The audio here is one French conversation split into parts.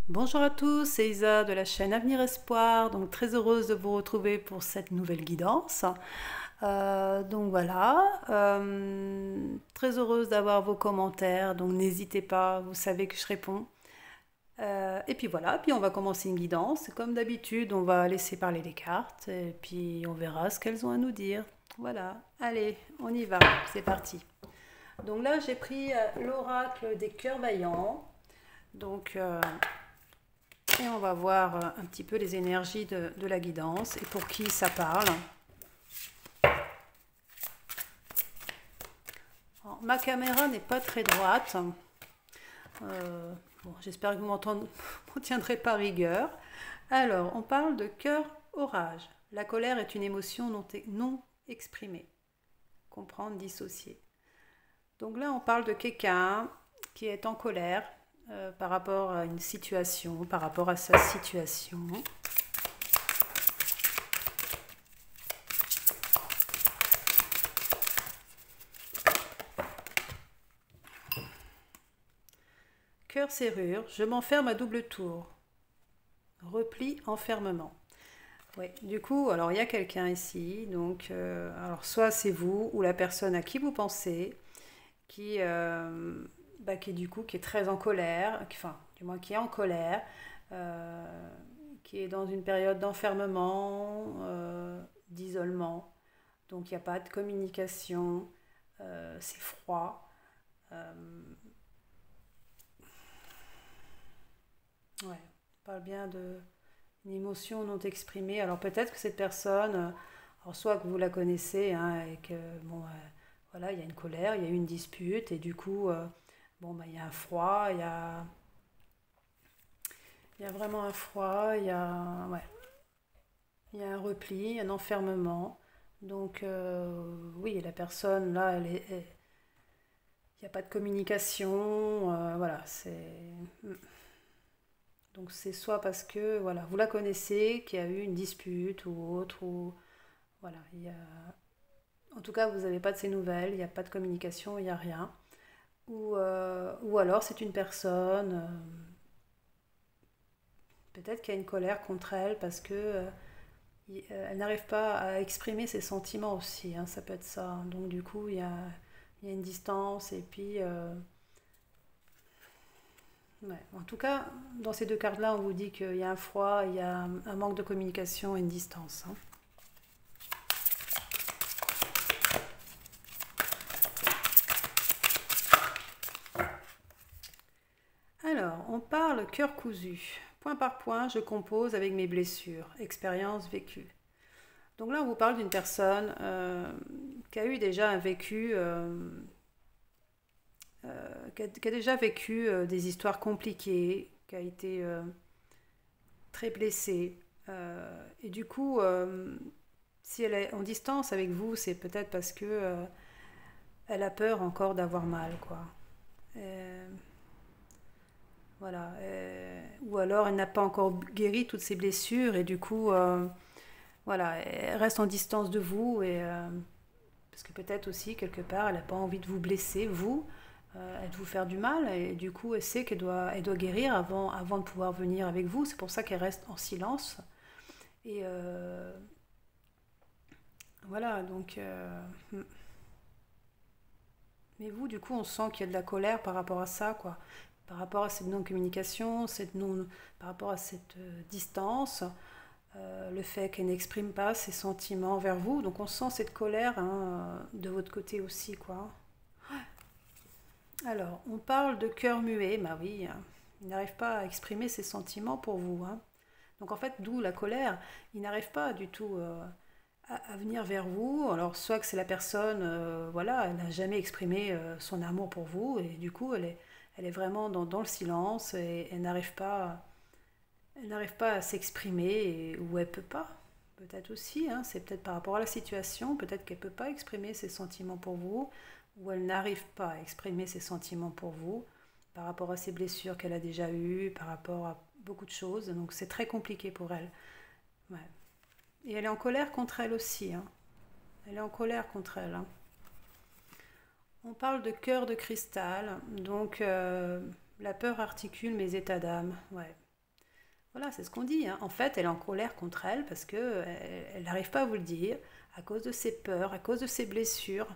Bonjour à tous, c'est Isa de la chaîne Avenir Espoir, donc très heureuse de vous retrouver pour cette nouvelle guidance. Donc voilà, très heureuse d'avoir vos commentaires, donc n'hésitez pas, vous savez que je réponds. Et puis voilà, puis on va commencer une guidance. Comme d'habitude, on va laisser parler les cartes et puis on verra ce qu'elles ont à nous dire. Voilà, allez, on y va, c'est parti. Donc là, j'ai pris l'oracle des cœurs vaillants. Donc, et on va voir un petit peu les énergies de la guidance et pour qui ça parle. Alors, ma caméra n'est pas très droite. Bon, j'espère que vous m'en tiendrez pas rigueur. Alors, on parle de cœur orage. La colère est une émotion non exprimée. Comprendre, dissocier. Donc là, on parle de quelqu'un qui est en colère par rapport à une situation, par rapport à sa situation. Cœur serrure, je m'enferme à double tour. Repli, enfermement. Oui, du coup, alors il y a quelqu'un ici, donc alors soit c'est vous ou la personne à qui vous pensez, qui, qui du coup qui est très en colère, enfin du moins qui est en colère, qui est dans une période d'enfermement, d'isolement, donc il n'y a pas de communication, c'est froid. Ouais, on parle bien de une émotion non exprimée. Alors peut-être que cette personne, alors soit que vous la connaissez, hein, et que bon, voilà, il y a une colère, il y a eu une dispute, et du coup, bon, bah, il y a un froid, il y a vraiment un froid, ouais, il y a un repli, un enfermement. Donc oui, la personne là, il n'y a pas de communication, voilà, donc c'est soit parce que voilà, vous la connaissez, qu'il y a eu une dispute ou autre, ou voilà, en tout cas vous n'avez pas de ses nouvelles, il n'y a pas de communication, il n'y a rien. Ou alors c'est une personne, peut-être qu'il y a une colère contre elle parce que elle n'arrive pas à exprimer ses sentiments aussi, hein, ça peut être ça. Donc du coup il y a une distance et puis ouais. En tout cas, dans ces deux cartes-là, on vous dit qu'il y a un froid, il y a un manque de communication et une distance, hein. Alors, on parle cœur cousu. Point par point, je compose avec mes blessures, expériences vécues. Donc là, on vous parle d'une personne qui a eu déjà un vécu, qui a déjà vécu des histoires compliquées, qui a été très blessée. Et du coup, si elle est en distance avec vous, c'est peut-être parce que elle a peur encore d'avoir mal, quoi. Euh, voilà. Ou alors elle n'a pas encore guéri toutes ses blessures et du coup, voilà, elle reste en distance de vous et parce que peut-être aussi quelque part, elle n'a pas envie de vous blesser, vous, et de vous faire du mal et du coup, elle sait elle doit guérir avant de pouvoir venir avec vous. C'est pour ça qu'elle reste en silence et voilà. Donc, mais vous, du coup, on sent qu'il y a de la colère par rapport à ça, quoi. Par rapport à cette non-communication, par rapport à cette distance, le fait qu'elle n'exprime pas ses sentiments envers vous. Donc on sent cette colère, hein, de votre côté aussi, quoi. Alors, on parle de cœur muet, bah oui, hein. Il n'arrive pas à exprimer ses sentiments pour vous, hein. Donc en fait, d'où la colère, il n'arrive pas du tout à venir vers vous. Alors soit que c'est la personne, voilà, elle n'a jamais exprimé son amour pour vous et du coup elle est vraiment dans le silence et elle n'arrive pas à s'exprimer ou elle peut pas. Peut-être aussi, hein, c'est peut-être par rapport à la situation, peut-être qu'elle peut pas exprimer ses sentiments pour vous ou elle n'arrive pas à exprimer ses sentiments pour vous par rapport à ses blessures qu'elle a déjà eues, par rapport à beaucoup de choses. Donc c'est très compliqué pour elle. Ouais. Et elle est en colère contre elle aussi, hein. Elle est en colère contre elle, hein. On parle de cœur de cristal, donc la peur articule mes états d'âme. Ouais. Voilà, c'est ce qu'on dit, hein. En fait, elle est en colère contre elle parce que elle n'arrive pas à vous le dire à cause de ses peurs, à cause de ses blessures.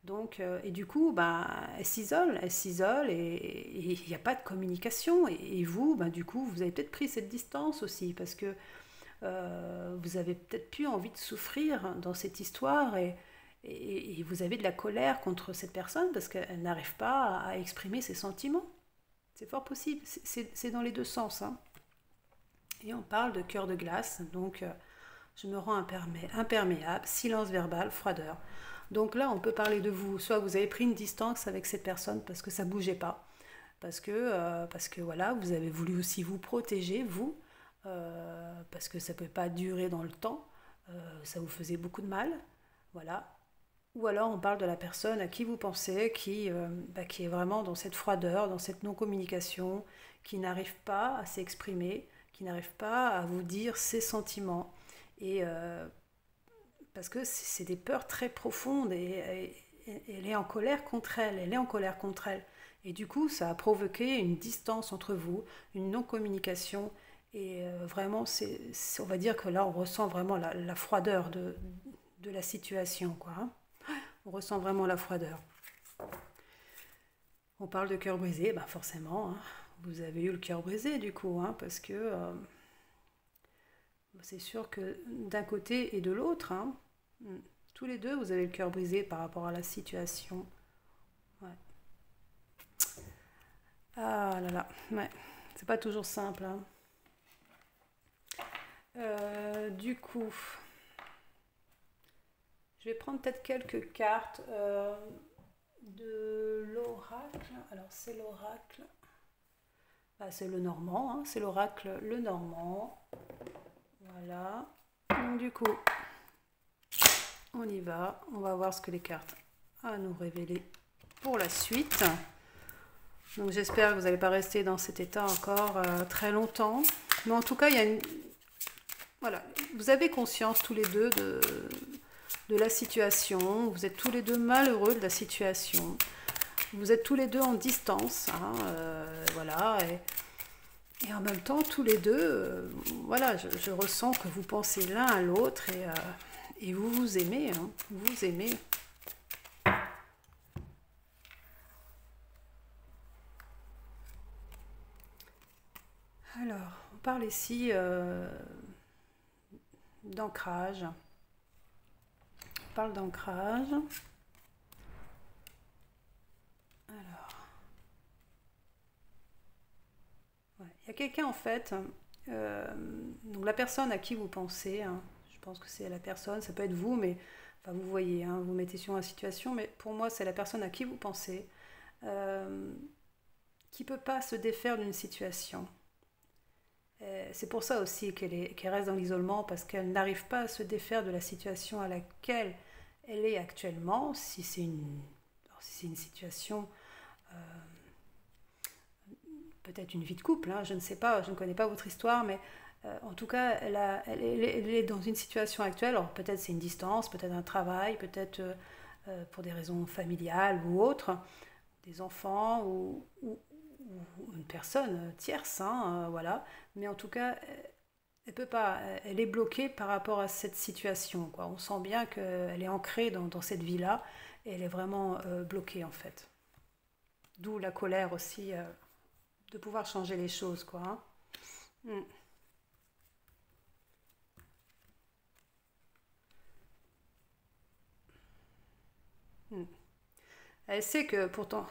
Donc, et du coup, bah, elle s'isole et il n'y a pas de communication. Et vous, bah, du coup, vous avez peut-être pris cette distance aussi parce que vous avez peut-être plus envie de souffrir dans cette histoire et vous avez de la colère contre cette personne parce qu'elle n'arrive pas à exprimer ses sentiments. C'est fort possible, c'est dans les deux sens, hein. Et on parle de cœur de glace, donc je me rends imperméable, silence verbal, froideur. Donc là, on peut parler de vous, soit vous avez pris une distance avec cette personne parce que ça ne bougeait pas, parce que voilà, vous avez voulu aussi vous protéger, vous, parce que ça ne peut pas durer dans le temps, ça vous faisait beaucoup de mal, voilà. Ou alors on parle de la personne à qui vous pensez, qui est vraiment dans cette froideur, dans cette non-communication, qui n'arrive pas à s'exprimer, qui n'arrive pas à vous dire ses sentiments. Et parce que c'est des peurs très profondes et elle est en colère contre elle, elle est en colère contre elle. Et du coup, ça a provoqué une distance entre vous, une non-communication. Et vraiment, on va dire que là, on ressent vraiment la froideur de la situation, quoi, hein. On ressent vraiment la froideur. On parle de cœur brisé, bah forcément, hein, vous avez eu le cœur brisé du coup, hein, parce que c'est sûr que d'un côté et de l'autre, hein, tous les deux, vous avez le cœur brisé par rapport à la situation. Ouais. Ah là là, ouais, c'est pas toujours simple, hein. Du coup, je vais prendre peut-être quelques cartes de l'oracle. Alors, c'est l'oracle. Ah, c'est le normand, hein, c'est l'oracle le normand. Voilà. Donc, du coup, on y va. On va voir ce que les cartes ont à nous révéler pour la suite. Donc, j'espère que vous n'allez pas rester dans cet état encore très longtemps. Mais en tout cas, il y a une. Voilà. Vous avez conscience tous les deux de la situation. Vous êtes tous les deux malheureux de la situation. Vous êtes tous les deux en distance, hein, voilà, et en même temps, tous les deux, voilà, je ressens que vous pensez l'un à l'autre et vous vous aimez, hein, vous vous aimez. Alors, on parle ici d'ancrage. On parle d'ancrage. Ouais. Il y a quelqu'un en fait, donc la personne à qui vous pensez, hein, je pense que c'est la personne, ça peut être vous, mais enfin vous voyez, hein, vous mettez sur la situation, mais pour moi c'est la personne à qui vous pensez, euh, qui ne peut pas se défaire d'une situation. C'est pour ça aussi qu'elle reste dans l'isolement, parce qu'elle n'arrive pas à se défaire de la situation à laquelle elle est actuellement, si c'est une situation peut-être une vie de couple, hein, je ne sais pas, je ne connais pas votre histoire, mais en tout cas, elle est dans une situation actuelle, alors peut-être c'est une distance, peut-être un travail, peut-être pour des raisons familiales ou autres, des enfants ou une personne tierce, hein, voilà, mais en tout cas, elle peut pas, elle est bloquée par rapport à cette situation, quoi. On sent bien qu'elle est ancrée dans cette vie-là et elle est vraiment bloquée en fait. D'où la colère aussi de pouvoir changer les choses, quoi, hein. Mm, mm. Elle sait que pourtant,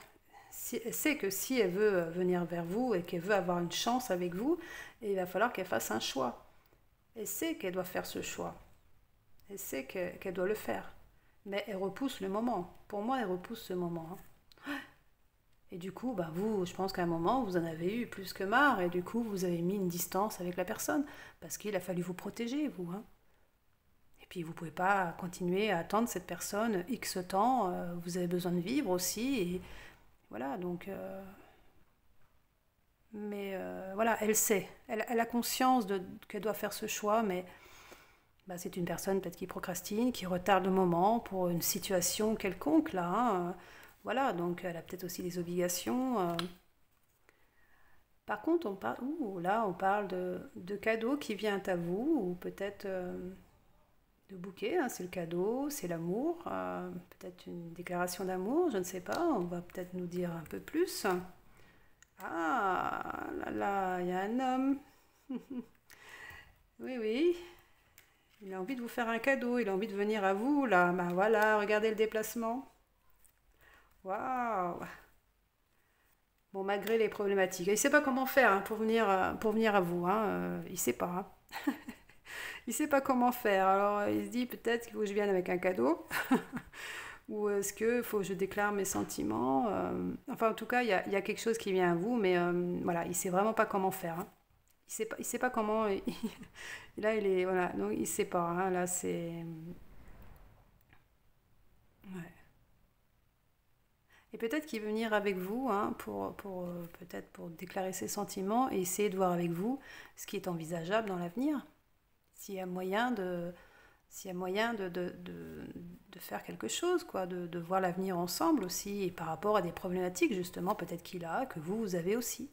elle sait que si elle veut venir vers vous et qu'elle veut avoir une chance avec vous, il va falloir qu'elle fasse un choix. Elle sait qu'elle doit faire ce choix. Elle sait qu'elle doit le faire. Mais elle repousse le moment. Pour moi, elle repousse ce moment, hein. Et du coup, bah vous, je pense qu'à un moment, vous en avez eu plus que marre, et du coup, vous avez mis une distance avec la personne, parce qu'il a fallu vous protéger, vous, hein. Et puis, vous ne pouvez pas continuer à attendre cette personne X temps, vous avez besoin de vivre aussi, et voilà, donc... mais voilà, elle sait, elle a conscience qu'elle doit faire ce choix, mais bah, c'est une personne peut-être qui procrastine, qui retarde le moment pour une situation quelconque, là, hein. Voilà, donc elle a peut-être aussi des obligations. Par contre, là, on parle de cadeau qui vient à vous, ou peut-être de bouquet, hein, c'est le cadeau, c'est l'amour, peut-être une déclaration d'amour, je ne sais pas, on va peut-être nous dire un peu plus. Ah, là là, il y a un homme. Oui, oui, il a envie de vous faire un cadeau, il a envie de venir à vous, là. Ben voilà, regardez le déplacement. Waouh! Bon, malgré les problématiques. Il ne sait pas comment faire, hein, pour venir à vous. Hein, il ne sait pas. Hein. Il ne sait pas comment faire. Alors, il se dit peut-être qu'il faut que je vienne avec un cadeau. Ou est-ce qu'il faut que je déclare mes sentiments. Enfin, en tout cas, il y a quelque chose qui vient à vous, mais voilà, il ne sait vraiment pas comment faire. Hein. Il sait pas comment. Là, il est. Voilà, donc il ne sait pas. Hein, là, c'est. Ouais. Et peut-être qu'il veut venir avec vous, hein, peut-être pour déclarer ses sentiments et essayer de voir avec vous ce qui est envisageable dans l'avenir. S'il y a moyen s'il y a moyen de faire quelque chose, quoi, de voir l'avenir ensemble aussi, et par rapport à des problématiques justement peut-être qu'il a, que vous avez aussi.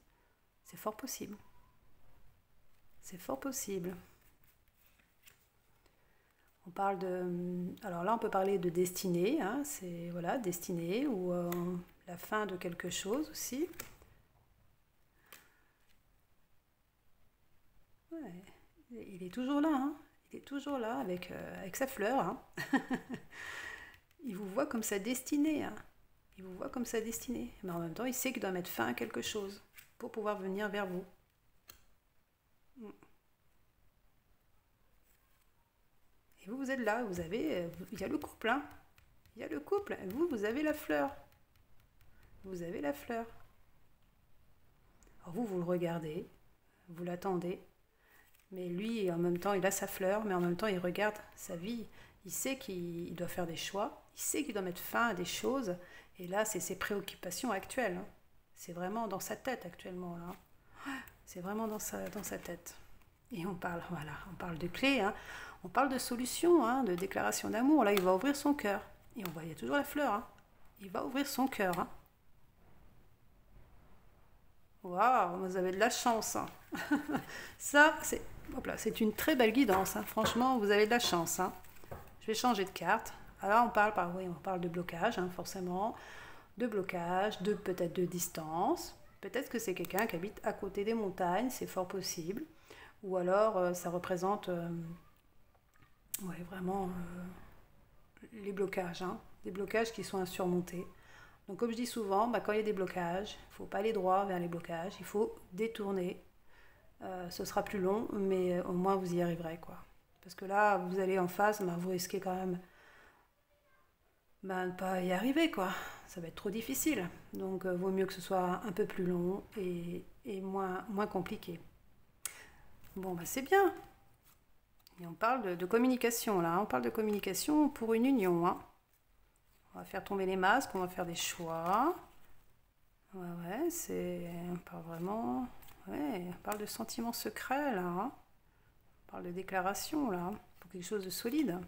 C'est fort possible. C'est fort possible. On parle de... Alors là, on peut parler de destinée, hein, c'est voilà, destinée, ou la fin de quelque chose aussi. Ouais. Il est toujours là, hein. Il est toujours là avec sa fleur. Hein. Il vous voit comme sa destinée. Hein. Il vous voit comme sa destinée. Mais en même temps, il sait qu'il doit mettre fin à quelque chose pour pouvoir venir vers vous. Et vous, vous êtes là, il y a le couple. Hein. Il y a le couple. Et vous avez la fleur. Vous avez la fleur. Alors vous le regardez, vous l'attendez. Mais lui, en même temps, il a sa fleur, mais en même temps, il regarde sa vie. Il sait qu'il doit faire des choix, il sait qu'il doit mettre fin à des choses. Et là, c'est ses préoccupations actuelles. Hein. C'est vraiment dans sa tête actuellement, là. C'est vraiment dans sa tête. Et on parle, voilà, on parle de clés, hein. On parle de solutions, hein, de déclaration d'amour. Là, il va ouvrir son cœur. Et on voit, il y a toujours la fleur. Hein. Il va ouvrir son cœur. Hein. Waouh, vous avez de la chance. Hein. Ça, c'est une très belle guidance. Hein. Franchement, vous avez de la chance. Hein. Je vais changer de carte. Alors, oui, on parle de blocage, hein, forcément. De blocage, peut-être de distance. Peut-être que c'est quelqu'un qui habite à côté des montagnes, c'est fort possible. Ou alors, ça représente ouais, vraiment les blocages. Hein. Des blocages qui sont insurmontés. Donc comme je dis souvent, quand il y a des blocages, il ne faut pas aller droit vers les blocages, il faut détourner. Ce sera plus long, mais au moins vous y arriverez, quoi. Parce que là, vous allez en face, vous risquez quand même de ne pas y arriver, quoi. Ça va être trop difficile. Donc vaut mieux que ce soit un peu plus long et moins compliqué. Bon, c'est bien. Et on parle de communication, là. On parle de communication pour une union, hein. On va faire tomber les masques, on va faire des choix. Ouais, on parle vraiment... Ouais, on parle de sentiments secrets, là. Hein. On parle de déclaration, là, pour quelque chose de solide.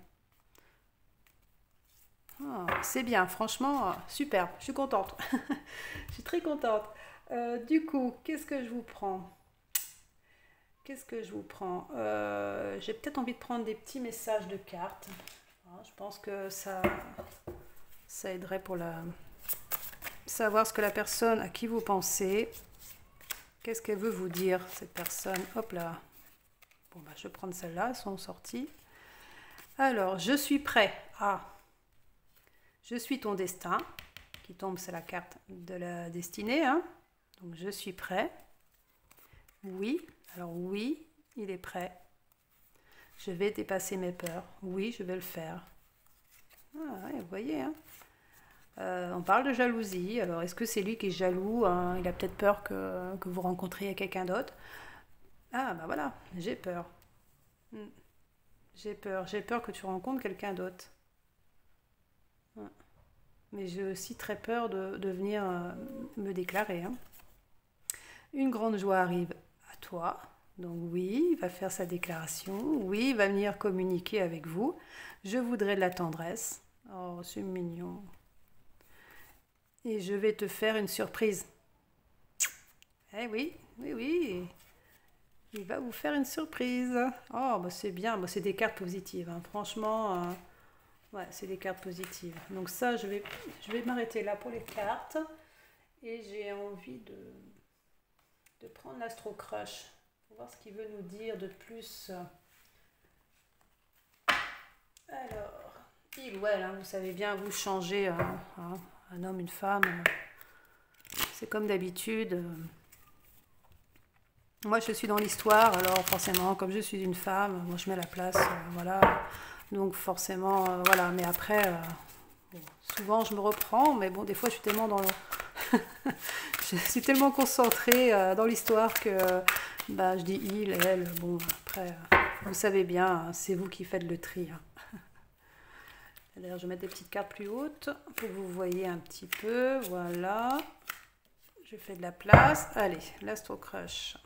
Oh, c'est bien, franchement, super, je suis contente. Je suis très contente. Du coup, qu'est-ce que je vous prends? Qu'est-ce que je vous prends? J'ai peut-être envie de prendre des petits messages de cartes. Je pense que ça aiderait pour savoir ce que la personne à qui vous pensez, qu'est-ce qu'elle veut vous dire, cette personne. Hop là. Bon, je vais prendre celle-là, elles sont sorties. Alors, je suis prêt. Ah, je suis ton destin. Qui tombe, c'est la carte de la destinée. Hein. Donc, je suis prêt. Oui. Alors, oui, il est prêt. Je vais dépasser mes peurs. Oui, je vais le faire. Ah, ouais, vous voyez, hein. On parle de jalousie. Alors, est-ce que c'est lui qui est jaloux, hein? Il a peut-être peur que vous rencontriez quelqu'un d'autre. Ah, voilà, j'ai peur. Hmm. J'ai peur que tu rencontres quelqu'un d'autre. Ouais. Mais j'ai aussi très peur de venir me déclarer. Hein. Une grande joie arrive à toi. Donc oui, il va faire sa déclaration. Oui, il va venir communiquer avec vous. Je voudrais de la tendresse. Oh, c'est mignon. Et je vais te faire une surprise. Eh oui, oui, oui. Il va vous faire une surprise. Oh, bah c'est bien. Bah, c'est des cartes positives, hein. Franchement, ouais, c'est des cartes positives. Donc ça, je vais m'arrêter là pour les cartes. Et j'ai envie de prendre l'Astro Crush. Pour voir ce qu'il veut nous dire de plus. Alors, il ou elle, hein, vous savez bien, vous changez un homme, une femme. C'est comme d'habitude. Moi, je suis dans l'histoire, alors forcément, comme je suis une femme, moi je mets la place, voilà. Donc forcément, voilà. Mais après, bon, souvent je me reprends, mais bon, des fois je suis tellement dans je suis tellement concentrée dans l'histoire que bah, je dis il, elle. Bon, après, vous savez bien, hein, c'est vous qui faites le tri, hein. D'ailleurs, je vais mettre des petites cartes plus hautes pour que vous voyez un petit peu. Voilà. Je fais de la place. Allez, l'Astro Crush.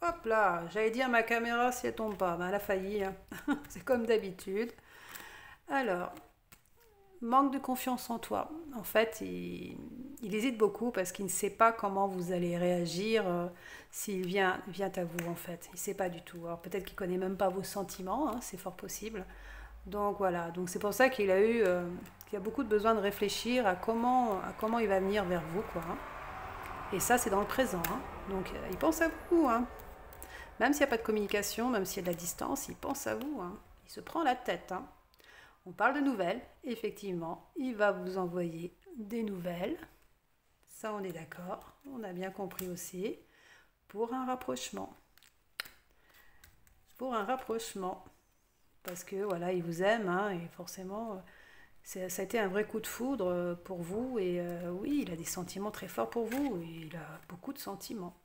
Hop là, j'allais dire ma caméra si elle tombe pas. Ben, elle a failli, hein. C'est comme d'habitude. Alors, manque de confiance en toi. En fait, il hésite beaucoup parce qu'il ne sait pas comment vous allez réagir s'il vient à vous, en fait. Il ne sait pas du tout. Alors peut-être qu'il ne connaît même pas vos sentiments, hein, c'est fort possible. Donc voilà, donc c'est pour ça qu'il a beaucoup de besoin de réfléchir à comment il va venir vers vous, quoi, hein. Et ça, c'est dans le présent, hein. Donc il pense à vous, hein. Même s'il n'y a pas de communication, même s'il y a de la distance, il pense à vous, hein. Il se prend la tête, hein. On parle de nouvelles, effectivement, il va vous envoyer des nouvelles. Ça, on est d'accord, on a bien compris aussi. Pour un rapprochement. Pour un rapprochement. Parce que voilà, il vous aime, hein, et forcément, ça a été un vrai coup de foudre pour vous. Et oui, il a des sentiments très forts pour vous. Et il a beaucoup de sentiments.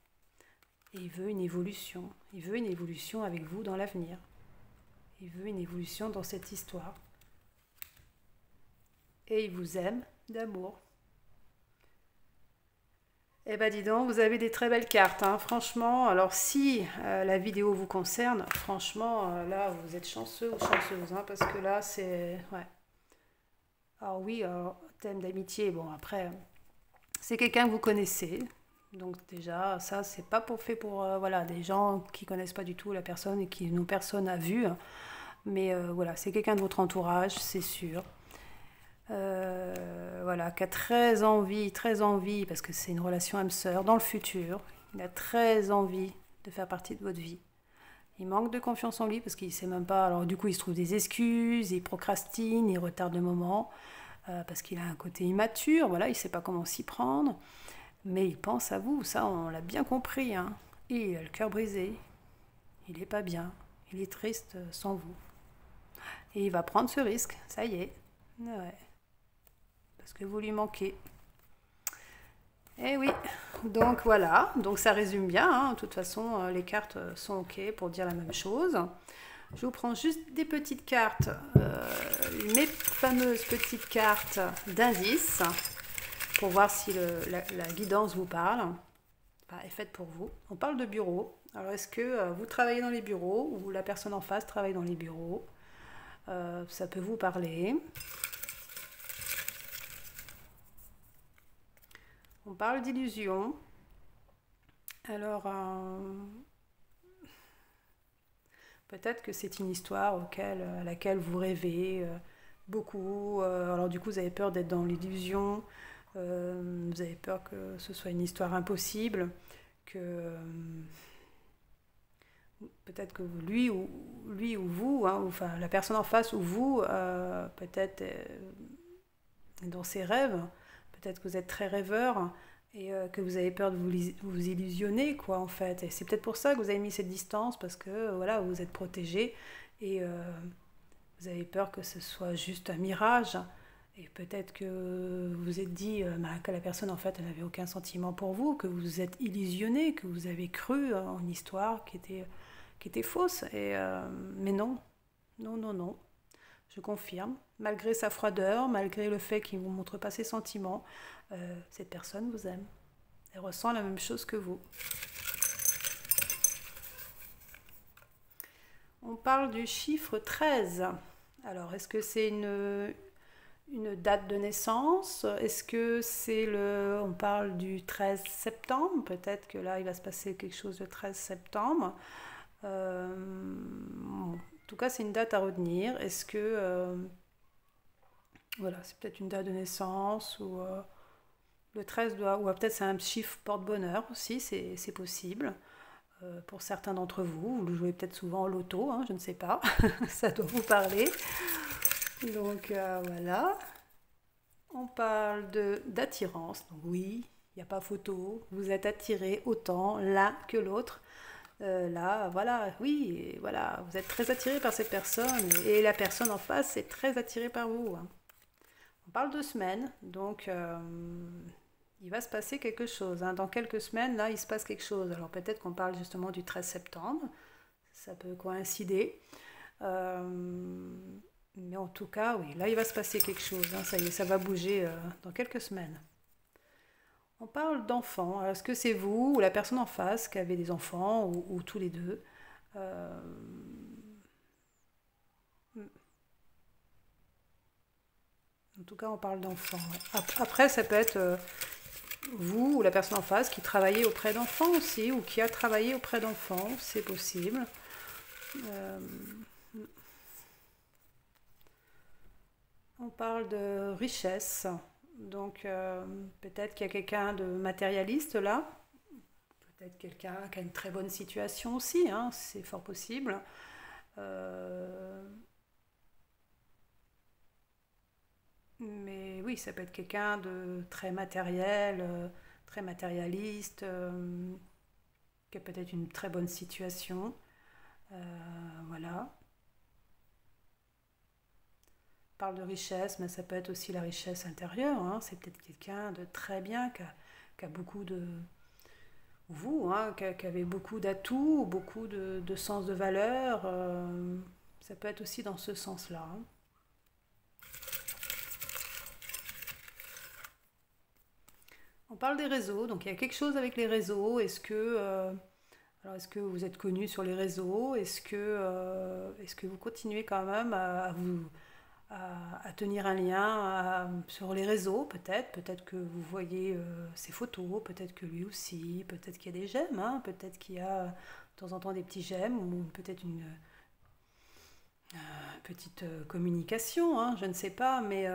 Et il veut une évolution. Il veut une évolution avec vous dans l'avenir. Il veut une évolution dans cette histoire. Et il vous aime d'amour. Eh ben dis donc, vous avez des très belles cartes, hein. Franchement, alors si la vidéo vous concerne, franchement, là, vous êtes chanceux ou chanceuse, hein, parce que là, c'est... Ouais. Alors oui, thème d'amitié, bon, après, c'est quelqu'un que vous connaissez. Donc déjà, ça, c'est pas fait pour voilà, des gens qui connaissent pas du tout la personne et qui n'ont personne à vue. Mais voilà, c'est quelqu'un de votre entourage, c'est sûr. Voilà, qui a très envie, parce que c'est une relation âme-sœur, dans le futur, il a très envie de faire partie de votre vie. Il manque de confiance en lui parce qu'il ne sait même pas, alors du coup il se trouve des excuses, il procrastine, il retarde le moment, parce qu'il a un côté immature, voilà, il ne sait pas comment s'y prendre, mais il pense à vous, ça on l'a bien compris, hein. Et il a le cœur brisé, il n'est pas bien, il est triste sans vous. Et il va prendre ce risque, ça y est, ouais. Parce que vous lui manquez. Eh oui, donc voilà, donc ça résume bien, hein. De toute façon, les cartes sont ok pour dire la même chose. Je vous prends juste des petites cartes, mes fameuses petites cartes d'indice, pour voir si la guidance vous parle, est faite pour vous. On parle de bureau. Alors est-ce que vous travaillez dans les bureaux ou la personne en face travaille dans les bureaux? Ça peut vous parler. On parle d'illusion. Alors, peut-être que c'est une histoire à laquelle vous rêvez beaucoup. Alors du coup, vous avez peur d'être dans l'illusion. Vous avez peur que ce soit une histoire impossible. Que peut-être que lui ou vous, hein, enfin la personne en face ou vous, peut-être dans ses rêves. Peut-être que vous êtes très rêveur et que vous avez peur de vous illusionner, quoi, en fait. Et c'est peut-être pour ça que vous avez mis cette distance, parce que voilà, vous êtes protégé et vous avez peur que ce soit juste un mirage. Et peut-être que vous vous êtes dit que la personne, en fait, elle n'avait aucun sentiment pour vous, que vous vous êtes illusionné, que vous avez cru en une histoire qui était fausse. Et, mais non, non, non, non. Je confirme, malgré sa froideur, malgré le fait qu'il ne vous montre pas ses sentiments, cette personne vous aime. Elle ressent la même chose que vous. On parle du chiffre 13. Alors, est-ce que c'est une date de naissance? Est-ce que c'est on parle du 13 septembre? Peut-être que là, il va se passer quelque chose le 13 septembre. En tout cas, c'est une date à retenir. Est-ce que, voilà, c'est peut-être une date de naissance ou le 13 doit, ou peut-être c'est un chiffre porte-bonheur aussi, c'est possible. Pour certains d'entre vous, vous le jouez peut-être souvent au loto, hein, je ne sais pas, ça doit vous parler. Donc voilà. On parle d'attirance. Donc oui, il n'y a pas photo. Vous êtes attiré autant l'un que l'autre. Là, voilà, oui, voilà, vous êtes très attiré par cette personne et la personne en face est très attirée par vous, hein. On parle de semaines, donc il va se passer quelque chose, hein. Dans quelques semaines, là, il se passe quelque chose. Alors peut-être qu'on parle justement du 13 septembre, ça peut coïncider. Euh, mais en tout cas, oui, là, il va se passer quelque chose, hein. Ça y est, ça va bouger dans quelques semaines. On parle d'enfants. Alors, est-ce que c'est vous ou la personne en face qui avez des enfants ou tous les deux? Euh, En tout cas, on parle d'enfants, ouais. Après, ça peut être vous ou la personne en face qui travaillez auprès d'enfants aussi, ou qui a travaillé auprès d'enfants, c'est possible. Euh, on parle de richesse, donc peut-être qu'il y a quelqu'un de matérialiste là, peut-être quelqu'un qui a une très bonne situation aussi, hein, c'est fort possible. Euh, mais oui, ça peut être quelqu'un de très matériel, très matérialiste, qui a peut-être une très bonne situation. Voilà. On parle de richesse, mais ça peut être aussi la richesse intérieure, hein. C'est peut-être quelqu'un de très bien, qui a beaucoup de... Vous, hein, qui avez beaucoup d'atouts, beaucoup de sens de valeur. Ça peut être aussi dans ce sens-là, hein. On parle des réseaux, donc il y a quelque chose avec les réseaux. Est-ce que vous êtes connu sur les réseaux? Est-ce que vous continuez quand même à tenir un lien sur les réseaux, peut-être que vous voyez ses photos, peut-être que lui aussi, peut-être qu'il y a des j'aime, hein, peut-être qu'il y a de temps en temps des petits j'aime ou peut-être une petite communication, hein, je ne sais pas, mais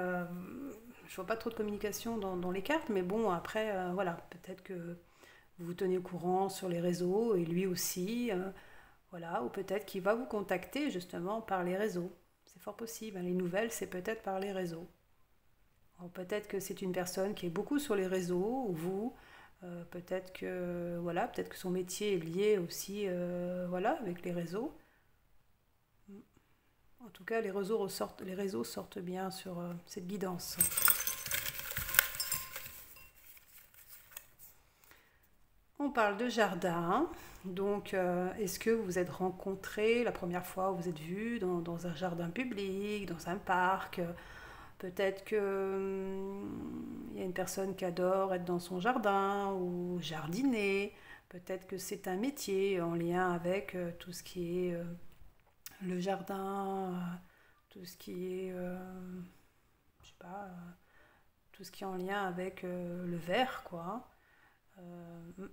je vois pas trop de communication dans les cartes, mais bon, après, voilà, peut-être que vous vous tenez au courant sur les réseaux et lui aussi, voilà, ou peut-être qu'il va vous contacter justement par les réseaux. C'est fort possible, hein. Les nouvelles, c'est peut-être par les réseaux. Alors, peut-être que c'est une personne qui est beaucoup sur les réseaux, ou vous, peut-être que voilà, peut-être que son métier est lié aussi, voilà, avec les réseaux. En tout cas, les réseaux sortent bien sur cette guidance. On parle de jardin. Donc, est-ce que vous vous êtes rencontrés la première fois où vous êtes vus dans un jardin public, dans un parc? Peut-être que il y a une personne qui adore être dans son jardin ou jardiner. Peut-être que c'est un métier en lien avec tout ce qui est le jardin, tout ce qui est, je sais pas, tout ce qui est en lien avec le verre, quoi. Euh,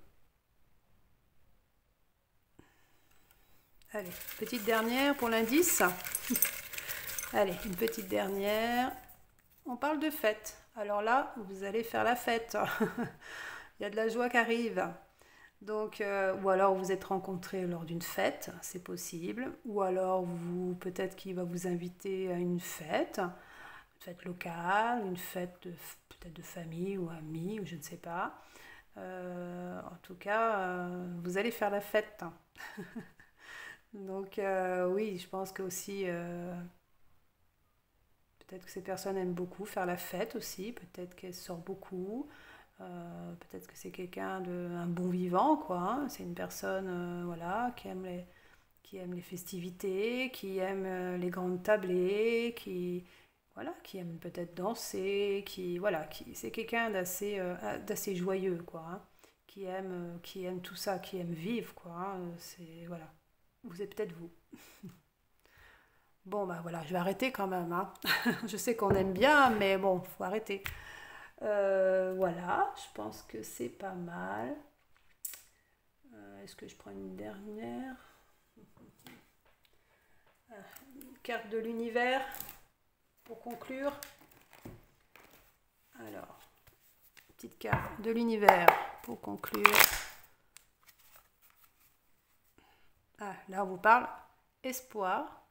Allez, petite dernière pour l'indice. Allez, une petite dernière. On parle de fête. Alors là, vous allez faire la fête. Il y a de la joie qui arrive. Donc, ou alors vous êtes rencontrés lors d'une fête, c'est possible. Ou alors peut-être qu'il va vous inviter à une fête locale, une fête peut-être de famille ou amis, ou je ne sais pas. En tout cas, vous allez faire la fête. Donc oui, je pense que aussi, peut-être que ces personnes aiment beaucoup faire la fête aussi, peut-être qu'elles sortent beaucoup, peut-être que c'est quelqu'un de un bon vivant, quoi, hein. C'est une personne, voilà, qui aime les festivités, qui aime les grandes tablées, voilà, qui aime peut-être danser, voilà, c'est quelqu'un d'assez joyeux, quoi, hein, qui aime tout ça, qui aime vivre, quoi, hein. C'est, voilà. Vous êtes peut-être vous. Bon, bah voilà, je vais arrêter quand même, hein. Je sais qu'on aime bien, mais bon, faut arrêter. Voilà, je pense que c'est pas mal. Est-ce que je prends une dernière carte de l'univers pour conclure? Alors, petite carte de l'univers pour conclure. Ah, là, on vous parle espoir,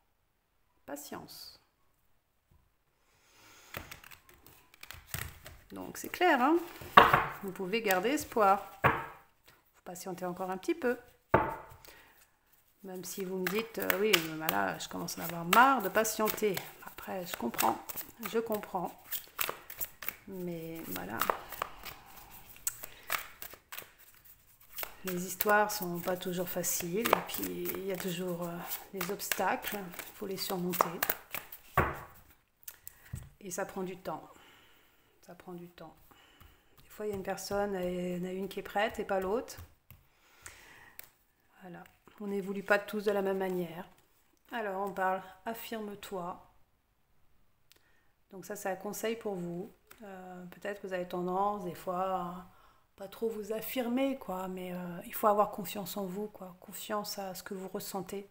patience. Donc, c'est clair, hein? Vous pouvez garder espoir. Faut patienter encore un petit peu. Même si vous me dites, oui, mais là, je commence à en avoir marre de patienter. Après, je comprends. Mais voilà. Les histoires sont pas toujours faciles. Et puis, il y a toujours des obstacles. Il faut les surmonter. Et ça prend du temps. Ça prend du temps. Des fois, il y a une personne, il y en a une qui est prête et pas l'autre. Voilà. On n'évolue pas tous de la même manière. Alors, on parle affirme-toi. Donc ça, c'est un conseil pour vous. Peut-être que vous avez tendance, des fois, à pas trop vous affirmer, quoi. Mais il faut avoir confiance en vous, quoi. Confiance à ce que vous ressentez.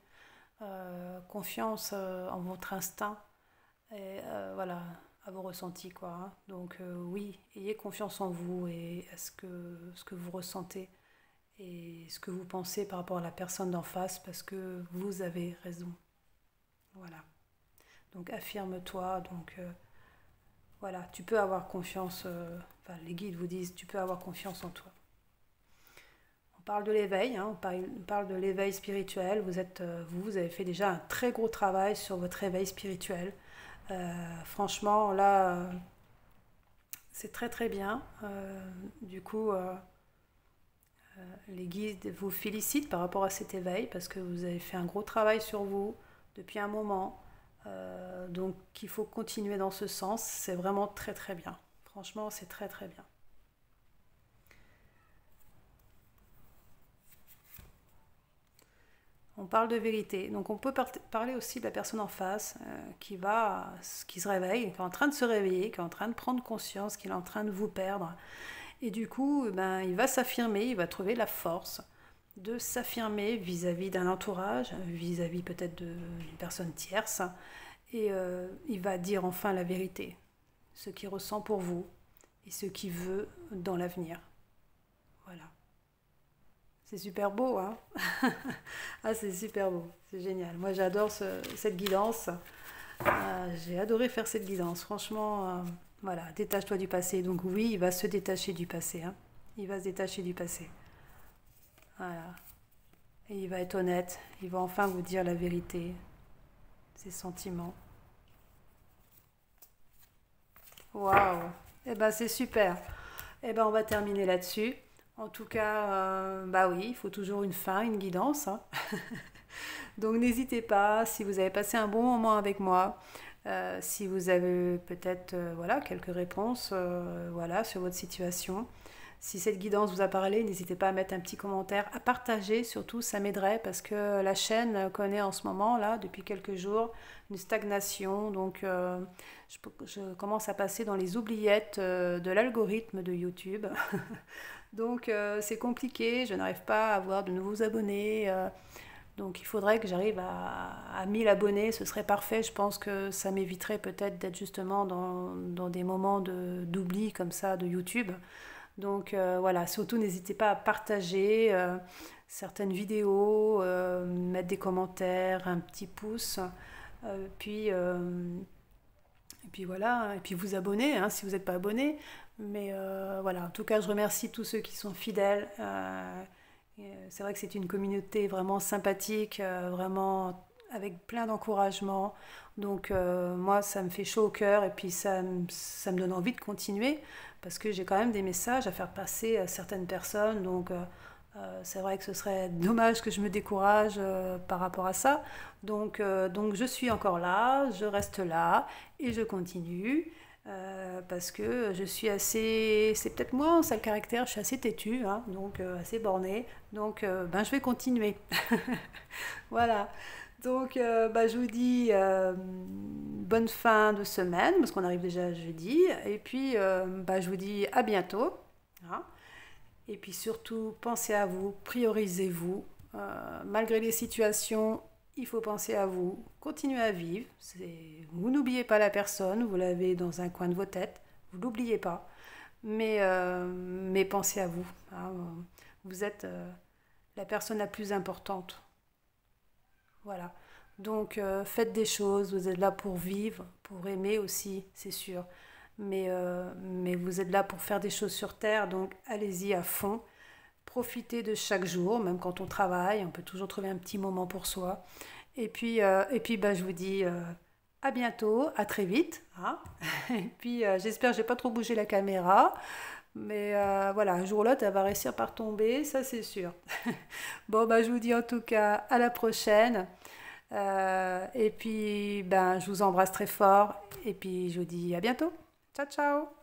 Confiance en votre instinct. Et voilà, à vos ressentis, quoi, hein. Donc oui, ayez confiance en vous et à ce que vous ressentez et ce que vous pensez par rapport à la personne d'en face parce que vous avez raison. Voilà. Donc affirme-toi. Donc voilà, tu peux avoir confiance. Enfin, les guides vous disent, tu peux avoir confiance en toi. On parle de l'éveil, hein, on parle de l'éveil spirituel. Vous avez fait déjà un très gros travail sur votre éveil spirituel. Franchement, là, c'est très très bien. Du coup, les guides vous félicitent par rapport à cet éveil parce que vous avez fait un gros travail sur vous depuis un moment. Donc, il faut continuer dans ce sens. C'est vraiment très très bien. Franchement, c'est très très bien. On parle de vérité. Donc on peut parler aussi de la personne en face qui se réveille, qui est en train de se réveiller, qui est en train de prendre conscience qu'il est en train de vous perdre. Et du coup, ben, il va s'affirmer, il va trouver la force de s'affirmer vis-à-vis d'un entourage, vis-à-vis peut-être d'une personne tierce. Et il va dire enfin la vérité, ce qu'il ressent pour vous et ce qu'il veut dans l'avenir. Voilà. C'est super beau, hein? Ah, c'est super beau, c'est génial. Moi, j'adore cette guidance. J'ai adoré faire cette guidance. Franchement, voilà, détache-toi du passé. Donc oui, il va se détacher du passé, hein. Il va se détacher du passé. Voilà. Et il va être honnête. Il va enfin vous dire la vérité, ses sentiments. Waouh! Eh ben, c'est super. Eh ben, on va terminer là-dessus. En tout cas, bah oui, il faut toujours une fin, une guidance, hein. Donc n'hésitez pas, si vous avez passé un bon moment avec moi, si vous avez peut-être voilà, quelques réponses voilà, sur votre situation. Si cette guidance vous a parlé, n'hésitez pas à mettre un petit commentaire, à partager surtout, ça m'aiderait parce que la chaîne connaît en ce moment, là, depuis quelques jours, une stagnation. Donc je commence à passer dans les oubliettes de l'algorithme de YouTube. Donc c'est compliqué, je n'arrive pas à avoir de nouveaux abonnés. Donc il faudrait que j'arrive à 1000 abonnés, ce serait parfait. Je pense que ça m'éviterait peut-être d'être justement dans des moments d'oubli comme ça de YouTube. Donc voilà, surtout n'hésitez pas à partager certaines vidéos, mettre des commentaires, un petit pouce, euh, puis, euh, et puis voilà, et puis vous abonner hein, si vous n'êtes pas abonné. Mais voilà, en tout cas, je remercie tous ceux qui sont fidèles. C'est vrai que c'est une communauté vraiment sympathique, vraiment avec plein d'encouragement. Donc moi, ça me fait chaud au cœur et puis ça me donne envie de continuer parce que j'ai quand même des messages à faire passer à certaines personnes. Donc c'est vrai que ce serait dommage que je me décourage par rapport à ça. Donc je suis encore là, je reste là et je continue. Parce que je suis assez, c'est peut-être moi, ça le caractère, je suis assez têtue, hein, donc assez bornée, donc ben, je vais continuer. Voilà, Donc, je vous dis bonne fin de semaine, parce qu'on arrive déjà à jeudi. Et puis, je vous dis à bientôt. Hein. Et puis surtout, pensez à vous, priorisez-vous. Malgré les situations, il faut penser à vous, continuez à vivre. Vous n'oubliez pas la personne, vous l'avez dans un coin de vos têtes, vous ne l'oubliez pas. Mais pensez à vous. Hein. Vous êtes la personne la plus importante. Voilà. Donc faites des choses, vous êtes là pour vivre, pour aimer aussi, c'est sûr. Mais vous êtes là pour faire des choses sur Terre, donc allez-y à fond. Profitez de chaque jour, même quand on travaille, on peut toujours trouver un petit moment pour soi. Et puis je vous dis à bientôt, à très vite. Hein. Et puis j'espère que j'ai pas trop bougé la caméra. Mais voilà, un jour ou l'autre, elle va réussir par tomber, ça c'est sûr. Bon, je vous dis en tout cas à la prochaine. Et puis, je vous embrasse très fort. Et puis, je vous dis à bientôt. Ciao, ciao.